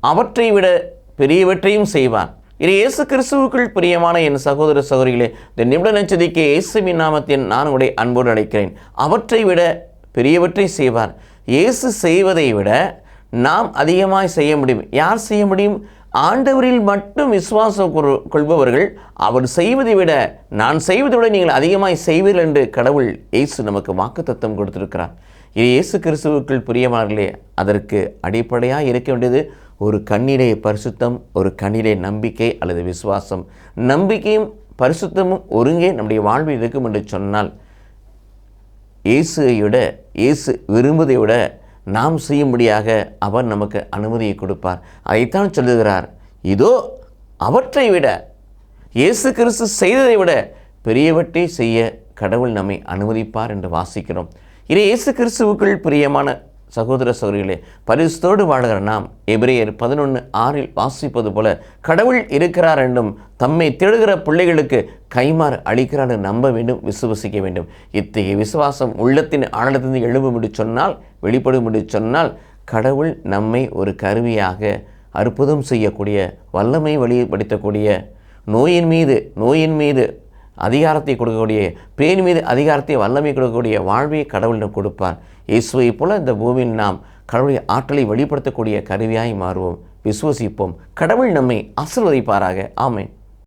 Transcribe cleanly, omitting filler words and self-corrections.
அவற்றை விட பெரியவற்றையும் செய்வார். இது இயேசு கிறிஸ்துவுக்குள் பிரியமான என் சகோதர சகோதரிகளே, இந்த நிமிட நச்சதிக்கு இயேசுவின் நாமத்தில் நான் உடைய அன்போடு அழைக்கிறேன். அவற்றை விட பெரியவற்றை செய்வார். இயேசு செய்வதை விட நாம் அதிகமாய் செய்ய முடியும். யார் செய்ய முடியும்? ஆண்டவரில் மட்டும் விசுவாசம் கொள்பவர்கள் அவர் செய்வதை விட நான் செய்வதை விட நீங்கள் அதிகமாய் செய்வீர்கள் என்று கடவுள் இயேசு நமக்கு வாக்குத்தத்தம் கொடுத்திருக்கிறார். இது இயேசு கிறிஸ்துவுக்குள் பிரியமானவர்களே, அதற்கு அடிப்படையாக இருக்க வேண்டியது ஒரு கண்ணிலே பரிசுத்தம், ஒரு கண்ணிலே நம்பிக்கை அல்லது விசுவாசம். நம்பிக்கையும் பரிசுத்தமும் ஒருங்கே நம்முடைய வாழ்வில் இருக்கும் என்று சொன்னால், இயேசுவை விட, இயேசு விரும்புவதை விட நாம் செய்யும்படியாக அவர் நமக்கு அனுமதியை கொடுப்பார். அதைத்தான் சொல்லுகிறார், இதோ அவற்றை விட, இயேசு கிறிஸ்து செய்ததை விட பெரியவற்றை செய்ய கடவுள் நம்மை அனுமதிப்பார் என்று வாசிக்கிறோம். இது இயேசு கிறிஸ்துவுக்குள் பிரியமான சகோதர சகோதரிகளே, பரிசுத்தோடு வாழ்கிற நாம் எபிரேயர் 11:6 வாசிப்பது போல கடவுள் இருக்கிறார் என்றும் தம்மை தேடுகிற பிள்ளைகளுக்கு கைமாறு அளிக்கிறார் என்று நம்ப வேண்டும், விசுவசிக்க வேண்டும். இத்தகைய விசுவாசம் உள்ளத்தின் ஆழத்திலிருந்து எழும்பும் என்று சொன்னால், வெளிப்படும் என்று சொன்னால், கடவுள் நம்மை ஒரு கருவியாக அற்புதம் செய்யக்கூடிய, வல்லமை வெளிப்படுத்தக்கூடிய, நோயின் மீது அதிகாரத்தை கொடுக்கக்கூடிய, பேன் மீது அதிகாரத்தை வல்லமை கொடுக்கக்கூடிய வாழ்வை கடவுளிடம் கொடுப்பார். இயேசுவை போல இந்த பூமியில் நாம் கடவுளுடைய ஆற்றலை வெளிப்படுத்தக்கூடிய கருவியாய் மாறுவோம். விசுவசிப்போம். கடவுள் நம்மை ஆசீர்வதிப்பாராக. ஆமென்.